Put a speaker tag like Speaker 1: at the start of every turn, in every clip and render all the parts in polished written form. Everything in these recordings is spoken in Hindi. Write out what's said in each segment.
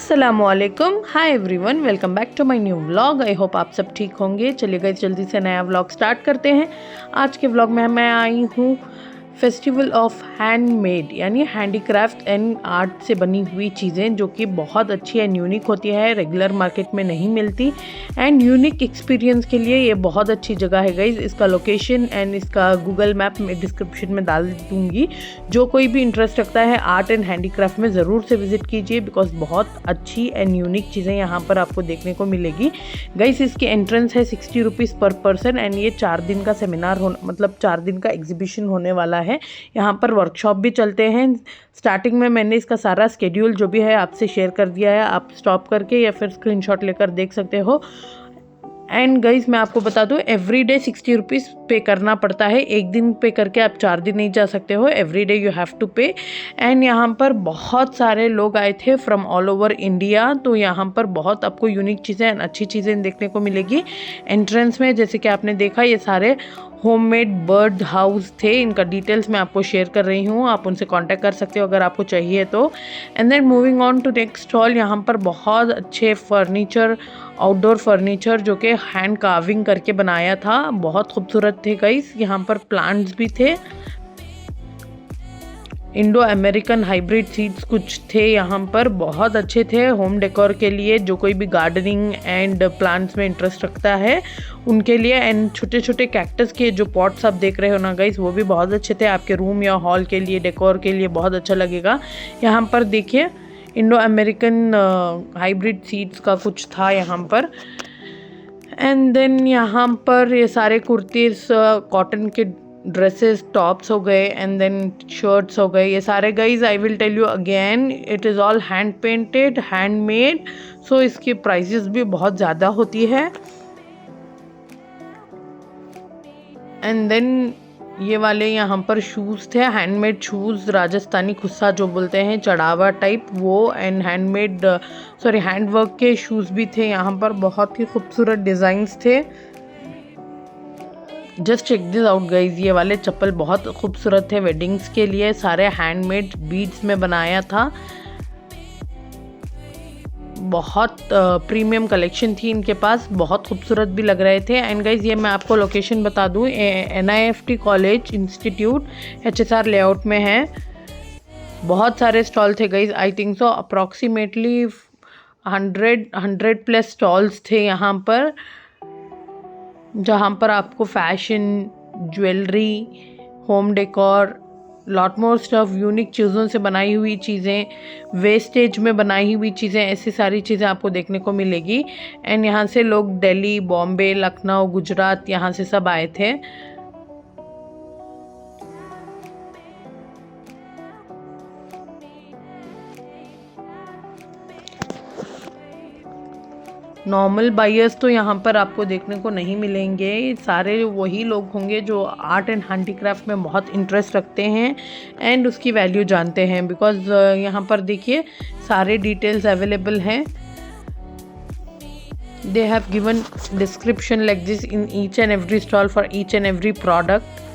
Speaker 1: अस्सलामुअलैकुम, hi everyone, welcome back to my new vlog. I hope आप सब ठीक होंगे। चलिए गाइस, जल्दी से नया व्लॉग स्टार्ट करते हैं। आज के व्लॉग में मैं आई हूँ फेस्टिवल ऑफ हैंडमेड, यानी हैंडीक्राफ्ट एंड आर्ट से बनी हुई चीज़ें जो कि बहुत अच्छी एंड यूनिक होती है, रेगुलर मार्केट में नहीं मिलती। एंड यूनिक एक्सपीरियंस के लिए ये बहुत अच्छी जगह है गाइज। इसका लोकेशन एंड इसका गूगल मैप में डिस्क्रिप्शन में डाल दूँगी। जो कोई भी इंटरेस्ट रखता है आर्ट एंड हैंडीक्राफ्ट में, ज़रूर से विजिट कीजिए, बिकॉज बहुत अच्छी एंड यूनिक चीज़ें यहाँ पर आपको देखने को मिलेगी। गाइज इसकी एंट्रेंस है 60 रुपीज़ पर पर्सन एंड ये 4 दिन का सेमिनार मतलब 4 दिन का एग्जीबिशन होने वाला है। यहाँ पर वर्कशॉप भी चलते हैं। स्टार्टिंग में मैंने इसका सारा स्केड्यूल जो भी है आपसे शेयर कर दिया है, आप स्टॉप करके या फिर स्क्रीनशॉट लेकर देख सकते हो। एंड गाइज मैं आपको बता दूँ, एवरी डे 60 रुपीज़ पे करना पड़ता है। एक दिन पे करके आप 4 दिन नहीं जा सकते हो, every day you have to pay. And यहाँ पर बहुत सारे लोग आए थे फ्रॉम ऑल ओवर इंडिया, तो यहाँ पर बहुत आपको यूनिक चीज़ें एंड अच्छी चीज़ें देखने को मिलेगी। एंट्रेंस में जैसे कि आपने देखा, ये सारे होममेड बर्ड हाउस थे। इनका डिटेल्स मैं आपको शेयर कर रही हूँ, आप उनसे कांटेक्ट कर सकते हो अगर आपको चाहिए तो। And then moving on to next stall, यहाँ पर बहुत अच्छे फर्नीचर, आउटडोर फर्नीचर जो कि हैंड कार्विंग करके बनाया था, बहुत खूबसूरत थे गाइस। यहाँ पर प्लांट्स भी थे, इंडो अमेरिकन हाइब्रिड सीड्स कुछ थे यहाँ पर, बहुत अच्छे थे होम डेकोर के लिए। जो कोई भी गार्डनिंग एंड प्लांट्स में इंटरेस्ट रखता है उनके लिए। एंड छोटे छोटे कैक्टस के जो पॉट्स आप देख रहे हो ना गाइस, वो भी बहुत अच्छे थे, आपके रूम या हॉल के लिए, डेकोर के लिए बहुत अच्छा लगेगा। यहाँ पर देखिए, इंडो अमेरिकन हाइब्रिड सीड्स का कुछ था यहाँ पर। एंड देन यहाँ पर ये सारे कुर्तीस, कॉटन के ड्रेसेस, टॉप्स हो गए, एंड देन शर्ट्स हो गए। ये सारे guys I will tell you again, it is all hand painted, handmade, so इसकी प्राइसेस भी बहुत ज़्यादा होती है। एंड देन ये वाले यहाँ पर शूज़ थे, हैंडमेड शूज़, राजस्थानी खुस्सा जो बोलते हैं, चढ़ावा टाइप वो। एंड हैंडमेड हैंडवर्क के शूज़ भी थे यहाँ पर, बहुत ही खूबसूरत डिज़ाइंस थे। Just check this out guys, ये वाले चप्पल बहुत खूबसूरत थे, वेडिंग्स के लिए, सारे हैंडमेड बीड्स में बनाया था। बहुत प्रीमियम कलेक्शन थी इनके पास, बहुत खूबसूरत भी लग रहे थे। एंड गाइज ये मैं आपको लोकेशन बता दूँ, NIFT college institute HSR layout में है। बहुत सारे स्टॉल थे guys, I think so approximately 100 plus stalls थे यहाँ पर, जहाँ पर आपको fashion, jewellery, home decor, lot more stuff, unique चीज़ों से बनाई हुई चीज़ें, वेस्टेज में बनाई हुई चीज़ें, ऐसी सारी चीज़ें आपको देखने को मिलेगी। एंड यहाँ से लोग दिल्ली, बॉम्बे, लखनऊ, गुजरात, यहाँ से सब आए थे। नॉर्मल बायर्स तो यहाँ पर आपको देखने को नहीं मिलेंगे, सारे वही लोग होंगे जो आर्ट एंड हैंडीक्राफ्ट में बहुत इंटरेस्ट रखते हैं एंड उसकी वैल्यू जानते हैं। बिकॉज यहाँ पर देखिए सारे डिटेल्स अवेलेबल हैं। They have given description like this in each and every stall for each and every product.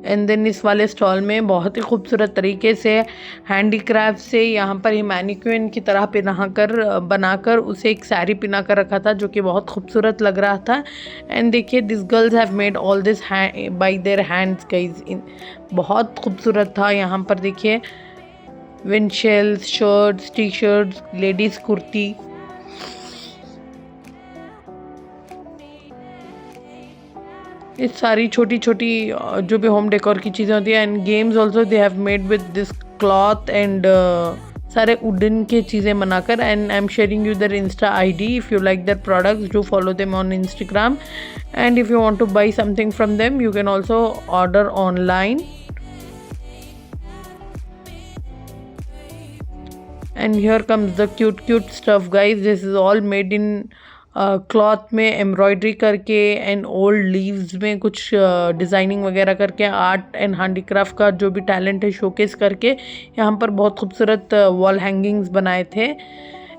Speaker 1: And then इस वाले स्टॉल में बहुत ही खूबसूरत तरीके से हैंडीक्राफ्ट से यहाँ पर ही मैनिक्विन की तरह बनाकर उसे एक साड़ी पिना कर रखा था, जो कि बहुत खूबसूरत लग रहा था। एंड देखिए, this girls have made all this by their hands guys, बहुत खूबसूरत था। यहाँ पर देखिए windshells, shirts, T shirts, ladies kurti, ये सारी छोटी छोटी जो भी होम डेकोर की चीज़ें होती हैं। And games also they have made with this cloth and सारे वुडन के चीज़ें बनाकर। And I am sharing you their insta ID, if you like their products do follow them on Instagram. And if you want to buy something from them you can also order online. And here comes the cute stuff guys, this is all made in cloth में एम्ब्रॉयडरी करके एंड ओल्ड लीव्स में कुछ डिज़ाइनिंग वगैरह करके आर्ट एंड हैंडीक्राफ्ट का जो भी टैलेंट है शोकेस करके यहाँ पर बहुत खूबसूरत वॉल हैंगिंग्स बनाए थे।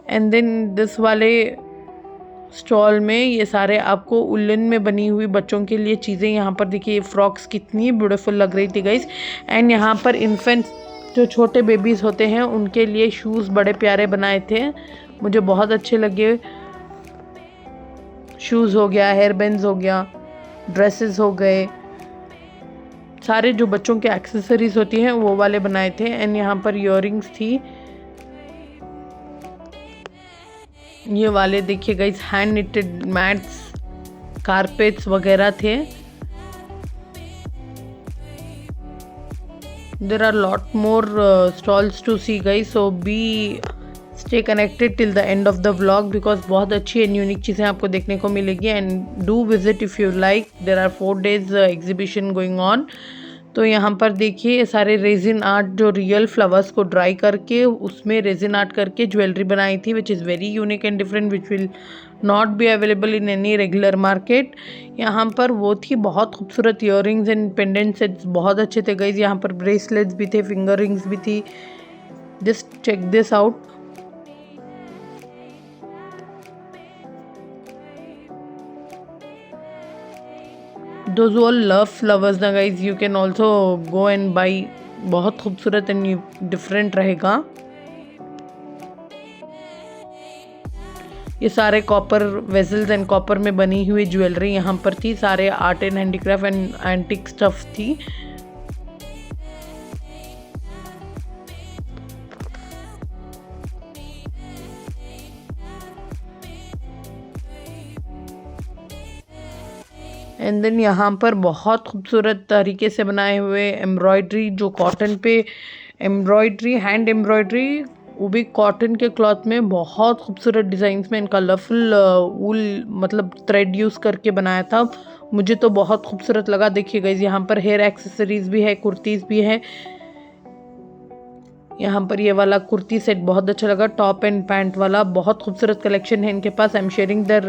Speaker 1: एंड देन दिस वाले स्टॉल में ये सारे आपको उलन में बनी हुई बच्चों के लिए चीज़ें, यहाँ पर देखिए ये फ्रॉक्स कितनी ब्यूटीफुल लग रही थी गाइस। एंड यहाँ पर इन्फेंट जो छोटे बेबीज़ होते हैं उनके लिए शूज़ बड़े प्यारे बनाए थे, मुझे बहुत अच्छे लगे। शूज़ हो गया, हेयर बैंड्स हो गया, ड्रेसेस हो गए, सारे जो बच्चों के एक्सेसरीज होती हैं वो वाले बनाए थे। एंड यहाँ पर इयररिंग्स थी, ये वाले देखिए guys, hand knitted mats, carpets वगैरह थे। There are lot more stalls to see guys, so be stay connected till the end of the vlog because बहुत अच्छी एंड यूनिक चीज़ें आपको देखने को मिलेगी। And do visit if you like, there are 4 days exhibition going on. तो यहाँ पर देखिए ये सारे रेजिन आर्ट, जो रियल फ्लावर्स को ड्राई करके उसमें रेजिन आर्ट करके ज्वेलरी बनाई थी, which is very unique and different, which will not be available in any regular market. यहाँ पर वो थी बहुत खूबसूरत इयररिंग्स एंड पेंडेंट सेट्स, बहुत अच्छे थे गाइस। यहाँ पर ब्रेसलेट्स भी थे, फिंगर रिंग्स भी थी, just check this out. Those who all love flowers ना guys, you can also go and buy, बहुत खूबसूरत एंड डिफरेंट रहेगा। ये सारे कॉपर वेसल्स एंड कॉपर में बनी हुई ज्वेलरी यहाँ पर थी, सारे art and handicraft and antique stuff थी। एंड देन यहाँ पर बहुत खूबसूरत तरीके से बनाए हुए एम्ब्रॉयडरी, जो कॉटन पे एम्ब्रॉयडरी, हैंड एम्ब्रॉयडरी, वो भी कॉटन के क्लॉथ में बहुत खूबसूरत डिज़ाइंस में एंड कलरफुल वूल मतलब थ्रेड यूज़ करके बनाया था, मुझे तो बहुत खूबसूरत लगा। देखिए गाइस, यहाँ पर हेयर एक्सेसरीज भी है, कुर्तीज़ भी है। यहाँ पर ये वाला कुर्ती सेट बहुत अच्छा लगा, टॉप एंड पैंट वाला, बहुत खूबसूरत कलेक्शन है इनके पास। I am sharing their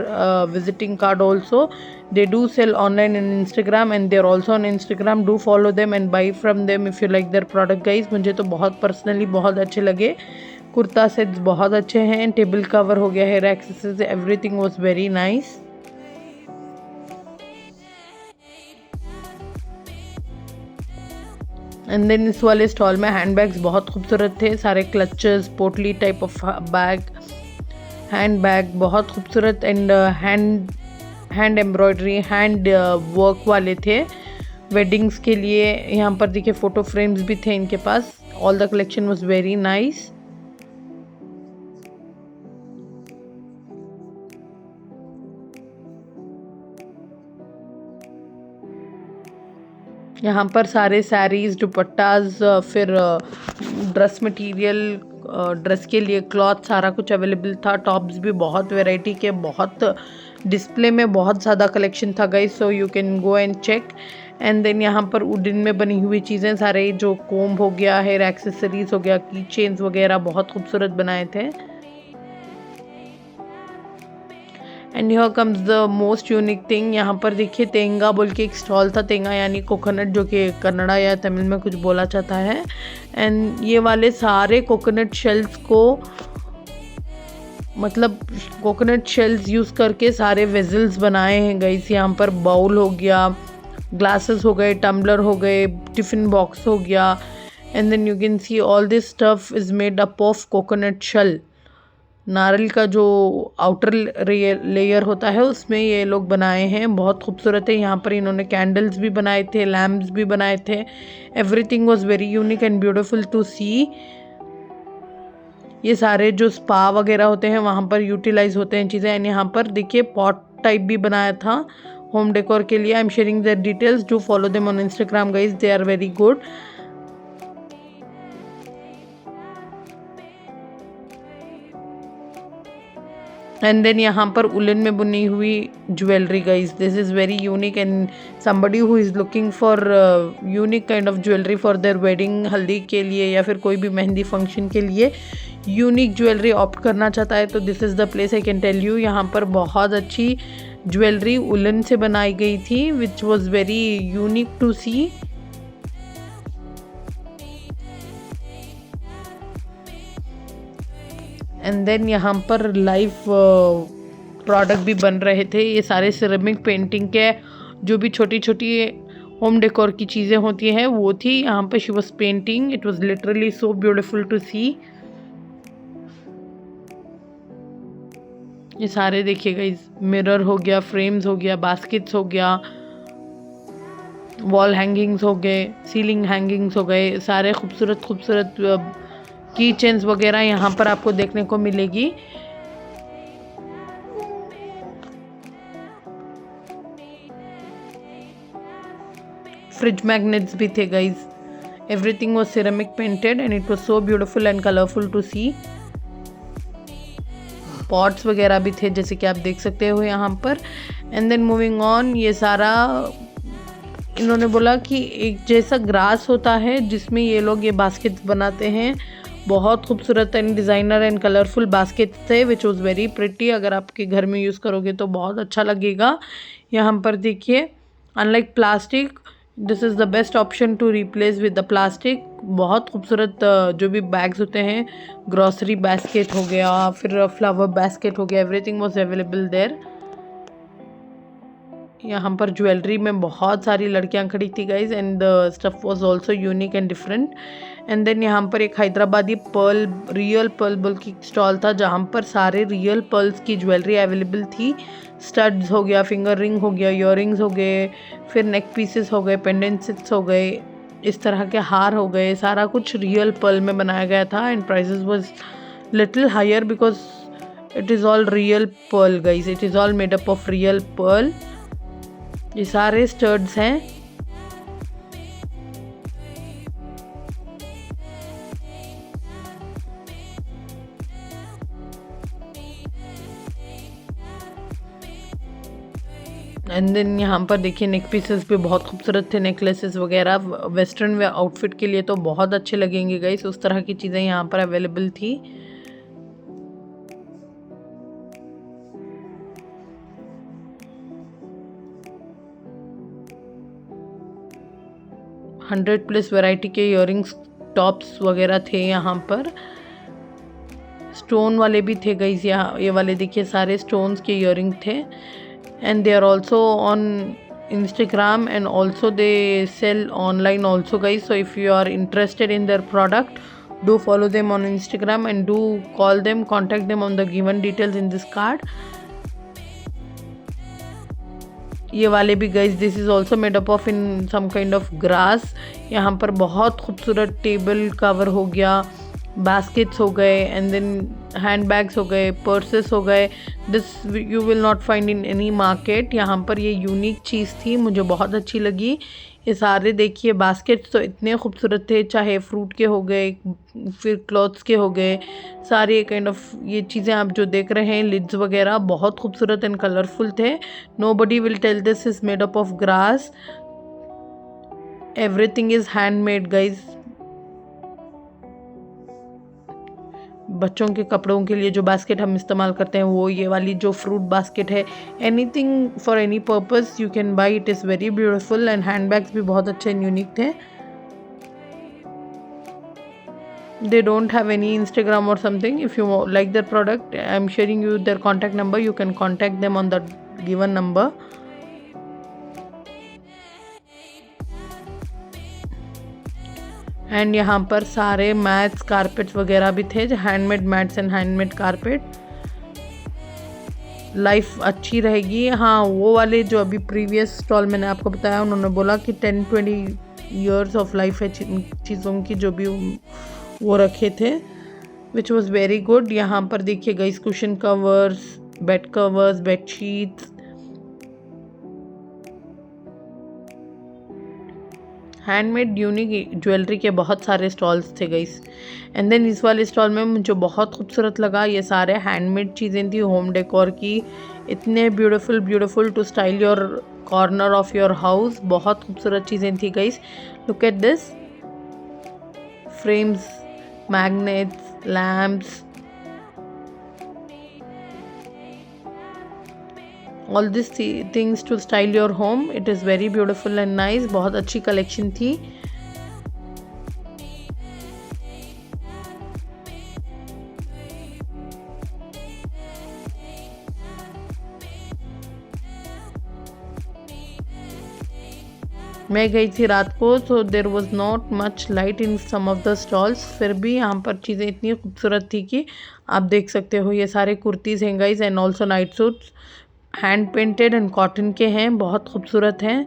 Speaker 1: visiting card also. They do sell online in Instagram and they are also on Instagram, do follow them and buy from them if you like their product guys. मुझे तो बहुत पर्सनली बहुत अच्छे लगे, कुर्ता सेट्स बहुत अच्छे हैं, टेबल कवर हो गया, hair accessories, everything was very nice. And then इस वाले स्टॉल में हैंड बैग्स बहुत खूबसूरत थे, सारे क्लचेस, पोटली type of bag, hand bag बहुत खूबसूरत and hand embroidery, hand work वाले थे वेडिंग्स के लिए। यहाँ पर देखिए फ़ोटो फ्रेम्स भी थे इनके पास। All the collection was very nice. यहाँ पर सारे साड़ीज़, दुपट्टाज, फिर ड्रेस मटेरियल, ड्रेस के लिए क्लॉथ, सारा कुछ अवेलेबल था। टॉप्स भी बहुत वैरायटी के, बहुत डिस्प्ले में बहुत ज़्यादा कलेक्शन था guys, so you can go and check. And then यहाँ पर वुडन में बनी हुई चीज़ें, सारे जो कोम्ब हो गया, हेयर एक्सेसरीज हो गया, की चेन्स वगैरह बहुत खूबसूरत बनाए थे। And here comes the most unique thing, यहाँ पर देखिए तेंगा बोल के एक स्टॉल था। तेंगा यानी कोकोनट, जो कि कन्नड़ा या तमिल में कुछ बोला जाता है। एंड ये वाले सारे कोकोनट शेल्स को, मतलब कोकोनट शेल्स यूज़ करके सारे वेजल्स बनाए हैं गाइस। यहाँ पर बाउल हो गया, ग्लासेस हो गए, टम्बलर हो गए, टिफ़िन बॉक्स हो गया। And then you can see all this stuff is made up of coconut shell. नारियल का जो आउटर लेयर होता है उसमें ये लोग बनाए हैं, बहुत खूबसूरत है। यहाँ पर इन्होंने कैंडल्स भी बनाए थे, लैम्प्स भी बनाए थे। Everything was very unique and beautiful to see. ये सारे जो स्पा वगैरह होते हैं वहाँ पर यूटिलाइज होते हैं चीज़ें। एंड यहाँ पर देखिए पॉट टाइप भी बनाया था होम डेकोर के लिए। I am sharing their details, do follow them on Instagram guys, they are very good. And then यहाँ पर उलन में बुनी हुई jewellery guys, this is very unique and somebody who is looking for unique kind of jewellery for their wedding, हल्दी के लिए या फिर कोई भी मेहंदी फंक्शन के लिए यूनिक ज्वेलरी ऑप्ट करना चाहता है तो this is the place I can tell you. यहाँ पर बहुत अच्छी ज्वेलरी उलन से बनाई गई थी which was very unique to see. And then यहाँ पर लाइव प्रोडक्ट भी बन रहे थे। ये सारे सिरेमिक पेंटिंग के जो भी छोटी छोटी होम डेकोर की चीज़ें होती हैं वो थी। यहाँ पर she was painting, it was literally so beautiful to see. ये सारे देखिएगा, इस मिरर हो गया, फ्रेम्स हो गया, बास्केट्स हो गया, वॉल हैंगिंग्स हो गए, सीलिंग हैंगिंग्स हो गए, सारे खूबसूरत खूबसूरत की चेन्स वगैरह यहाँ पर आपको देखने को मिलेगी। फ्रिज मैग्नेट्स भी थे guys, everything was ceramic painted and it was so beautiful and colourful to see. Pots वगैरह भी थे जैसे कि आप देख सकते हो यहाँ पर। एंड देन मूविंग ऑन, ये सारा इन्होंने बोला कि एक जैसा ग्रास होता है जिसमें ये लोग ये बास्केट्स बनाते हैं। बहुत खूबसूरत and designer and colourful baskets थे विच वॉज़ वेरी प्रिटी। अगर आपके घर में यूज़ करोगे तो बहुत अच्छा लगेगा। यहाँ पर देखिए, unlike plastic, this is the best option to replace with the plastic. बहुत खूबसूरत जो भी बैग्स होते हैं, ग्रॉसरी बास्केट हो गया, फिर फ्लावर बास्केट हो गया, एवरीथिंग वॉज अवेलेबल देयर। यहाँ पर ज्वेलरी में बहुत सारी लड़कियाँ खड़ी थी guys and the stuff was also unique and different. And then यहाँ पर एक हैदराबादी पर्ल, रियल पर्ल बोल की स्टॉल था जहाँ पर सारे रियल पर्ल्स की ज्वेलरी अवेलेबल थी। स्टड्स हो गया, फिंगर रिंग हो गया, ईयरिंग्स हो गए, फिर नेक पीसेस हो गए, पेंडेंट्स हो गए, इस तरह के हार हो गए, सारा कुछ रियल पर्ल में बनाया गया था। And prices was little higher because it is all real pearl guys, it is all made up of real pearl. ये सारे स्टड्स हैं। एंड देन यहाँ पर देखिए नेक पीसेस भी बहुत खूबसूरत थे, नेकलेसेस वगैरह वेस्टर्न वे आउटफिट के लिए तो बहुत अच्छे लगेंगे गाइस, उस तरह की चीज़ें यहाँ पर अवेलेबल थी। हंड्रेड प्लस वैरायटी के इयरिंग्स, टॉप्स वगैरह थे यहाँ पर। स्टोन वाले भी थे गाइस, यहाँ ये वाले देखिए सारे स्टोन्स के इयरिंग थे। And they are also on Instagram and also they sell online also guys, so if you are interested in their product, do follow them on Instagram and do call them, contact them on the given details in this card. ये वाले भी guys, this is also made up of in some kind of grass. यहाँ पर बहुत खूबसूरत टेबल कवर हो गया, बास्केट्स हो गए, एंड देन हैंड बैग्स हो गए, पर्सेस हो गए। This you will not find in any market. यहाँ पर ये यूनिक चीज़ थी, मुझे बहुत अच्छी लगी। ये सारे देखिए बास्केट्स तो इतने खूबसूरत थे, चाहे फ्रूट के हो गए, फिर क्लॉथ्स के हो गए, सारे काइंड ऑफ ये चीज़ें आप जो देख रहे हैं, लिड्स वगैरह बहुत खूबसूरत एंड कलरफुल थे। Nobody will tell this is made up of grass, everything is handmade guys. बच्चों के कपड़ों के लिए जो बास्केट हम इस्तेमाल करते हैं वो ये वाली जो फ्रूट बास्केट है, anything for any purpose you can buy, it is very beautiful. And hand bags भी बहुत अच्छे एंड यूनिक थे। They don't have any Instagram or something. If you like their product, I'm sharing you their contact number, you can contact them on the given number. And यहाँ पर सारे मैट्स, कारपेट्स वगैरह भी थे, handmade mats and handmade carpet. Life अच्छी रहेगी। हाँ, वो वाले जो अभी प्रीवियस स्टॉल मैंने आपको बताया, उन्होंने बोला कि 10-20 ईयर्स ऑफ लाइफ है चीज़ों की, जो भी वो रखे थे, विच वॉज़ वेरी गुड। यहाँ पर देखिए guys, cushion covers, bed covers, bed sheets, handmade unique jewellery के बहुत सारे स्टॉल्स थे गाइस। एंड देन इस वाले स्टॉल में मुझे बहुत खूबसूरत लगा, ये सारे हैंडमेड चीज़ें थी होम डेकोर की, इतने beautiful to style your corner of your house. बहुत खूबसूरत चीज़ें थी guys. Look at this, frames, magnets, lamps, all these things to style your home. It is very beautiful and nice. बहुत अच्छी कलेक्शन थी। मैं गई थी रात को, so there was not much light in some of the stalls। फिर भी यहाँ पर चीज़ें इतनी खूबसूरत थी कि आप देख सकते हो। ये सारे कुर्तीज़ हैं guys and also night suits, hand painted and cotton के हैं, बहुत खूबसूरत हैं।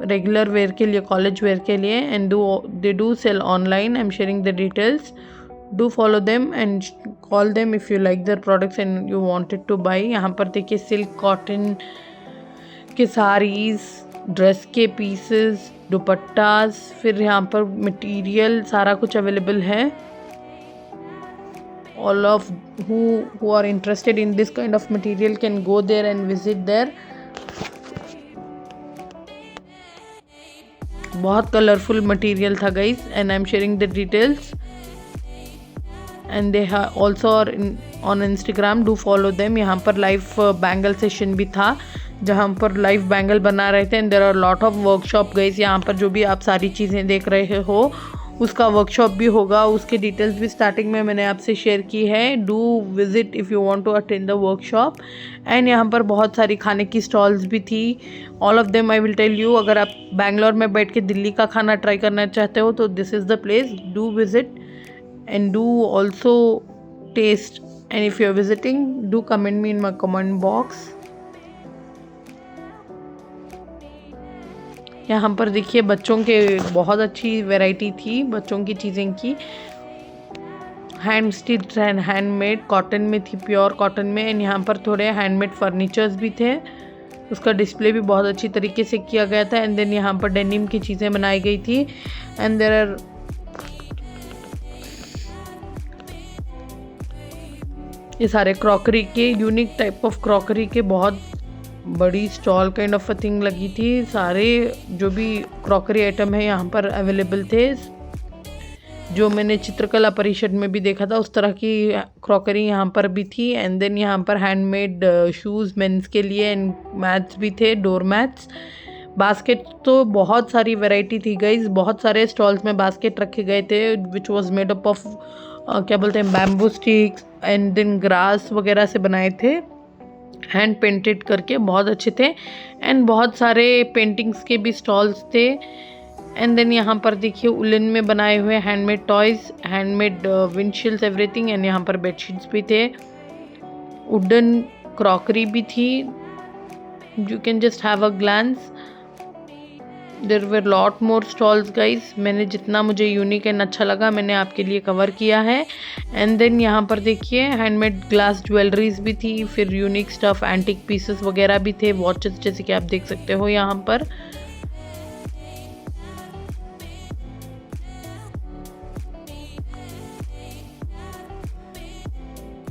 Speaker 1: रेगुलर वेयर के लिए, कॉलेज वेयर के लिए। And they do sell online. I am sharing the details, do follow them and call them if you like their products and you wanted to buy. यहाँ पर देखिए सिल्क कॉटन के साड़ीज़, ड्रेस के पीसेस, दुपट्टास, फिर यहाँ पर मटेरियल सारा कुछ अवेलेबल है। all of who are interested in this kind of material can go there and visit there। बहुत कलरफुल मटेरियल था guys and I am sharing the details and they also are on Instagram, do follow them. यहाँ पर लाइव बैंगल सेशन भी था जहाँ पर लाइव बैंगल बना रहे थे and there are lot of workshop guys. यहाँ पर जो भी आप सारी चीज़ें देख रहे हो उसका वर्कशॉप भी होगा, उसके डिटेल्स भी स्टार्टिंग में मैंने आपसे शेयर की है। Do visit if you want to attend the workshop. And यहाँ पर बहुत सारी खाने की स्टॉल्स भी थी, all of them I will tell you. अगर आप बैंगलोर में बैठ के दिल्ली का खाना ट्राई करना चाहते हो तो this is the place, do visit and do also taste. And if you are visiting, do comment me in my comment box. यहाँ पर देखिए बच्चों के बहुत अच्छी वैरायटी थी, बच्चों की चीज़ें की, hand stitch and handmade, cotton में थी, प्योर कॉटन में। एंड यहाँ पर थोड़े हैंडमेड फर्नीचर्स भी थे, उसका डिस्प्ले भी बहुत अच्छी तरीके से किया गया था। एंड देन यहाँ पर डेनिम की चीज़ें बनाई गई थी। एंड देयर आर ये सारे क्रॉकरी के, यूनिक टाइप ऑफ क्रॉकरी के बहुत बड़ी stall kind of a thing लगी थी। सारे जो भी क्रॉकरी आइटम है यहाँ पर अवेलेबल थे, जो मैंने चित्रकला परिषद में भी देखा था उस तरह की क्रॉकरी यहाँ पर भी थी। एंड देन यहाँ पर हैंडमेड शूज़ मेंस के लिए एंड मैट्स भी थे, डोर मैट्स, बास्केट। तो बहुत सारी वैरायटी थी गाइज, बहुत सारे स्टॉल्स में बास्केट रखे गए थे which was made up of क्या बोलते हैं, bamboo sticks and then grass वगैरह से बनाए थे, हैंड पेंटेड करके, बहुत अच्छे थे। एंड बहुत सारे पेंटिंग्स के भी स्टॉल्स थे। एंड देन यहाँ पर देखिए उलन में बनाए हुए handmade toys, handmade windshields, everything. And यहाँ पर बेडशीट्स भी थे, वुडन क्रॉकरी भी थी, you can just have a glance. There were lot more stalls guys. मैंने जितना मुझे यूनिक एंड अच्छा लगा मैंने आपके लिए कवर किया है। एंड देन यहाँ पर देखिए हैंडमेड ग्लास ज्वेलरीज भी थी, फिर यूनिक स्टफ, एंटिक पीसेस वगैरह भी थे, वॉचेस जैसे कि आप देख सकते हो यहाँ पर।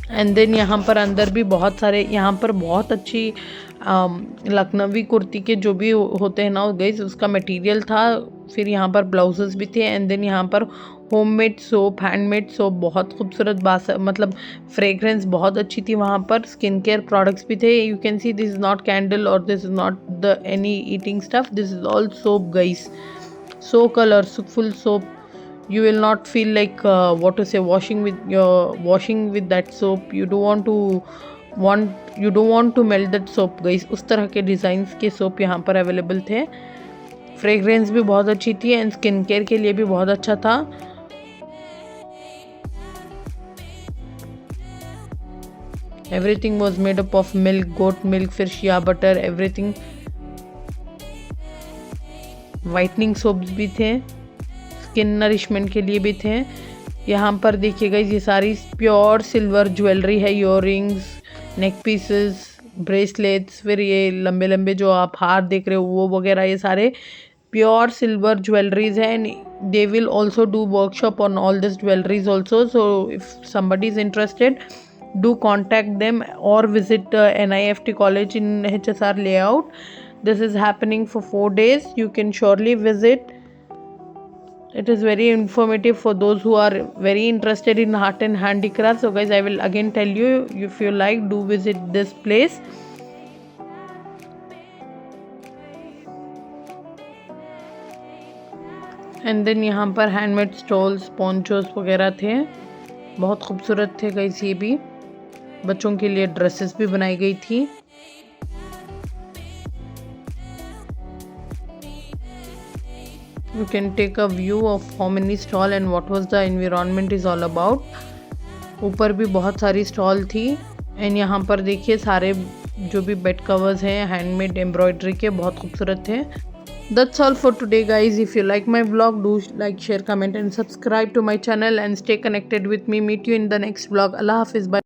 Speaker 1: एंड देन यहाँ पर अंदर भी बहुत सारे, यहाँ पर बहुत अच्छी लखनवी कुर्ती के जो भी होते हैं ना गाइस, उसका मटेरियल था। फिर यहाँ पर ब्लाउजेस भी थे। एंड देन यहाँ पर होममेड सोप, हैंडमेड सोप, बहुत खूबसूरत मतलब फ्रेग्रेंस बहुत अच्छी थी वहाँ पर। स्किन केयर प्रोडक्ट्स भी थे। You can see this is not candle और this is not the any eating stuff, this is all soap guys, so colourful soap. You will not feel like what to say, washing with that soap. You don't want to melt that soap guys। उस तरह के डिज़ाइंस के सोप यहाँ पर अवेलेबल थे। फ्रेग्रेंस भी बहुत अच्छी थी एंड स्किन केयर के लिए भी बहुत अच्छा था। Everything was made up of milk, goat milk, फिर shea butter, everything. Whitening soaps भी थे, स्किन नरिशमेंट के लिए भी थे। यहाँ पर देखिएगा ये सारी प्योर सिल्वर ज्वेलरी है, ईयररिंग्स, नेक पीसेस, ब्रेसलेट्स, फिर ये लंबे लंबे जो आप हार देख रहे हो वो वगैरह, ये सारे प्योर सिल्वर ज्वेलरीज है. And they will also do workshop on all this jewelleries also. So if somebody is interested, do contact them or visit NIFT college in HSR layout. This is happening for 4 days. You can surely visit. It is very informative for those who are very interested in art and handicraft. So guys, I will again tell you, if you like, do visit this place. And then यहाँ पर हैंडमेड स्टॉल्स, पॉन्चोस वगैरह थे, बहुत खूबसूरत थे गाइस. ये भी बच्चों के लिए ड्रेसेस भी बनाई गई थी. You can take a view of how many stall and what was the environment is all about. ऊपर भी बहुत सारी स्टॉल थी. एंड यहाँ पर देखिए सारे जो भी बेड कवर्स हैं हैंडमेड एम्ब्रॉयडरी के, बहुत खूबसूरत थे. That's all for today guys. If you like my vlog, do like, share, comment and subscribe to my channel and stay connected with me. Meet you in the next vlog. Allah Hafiz. Bye.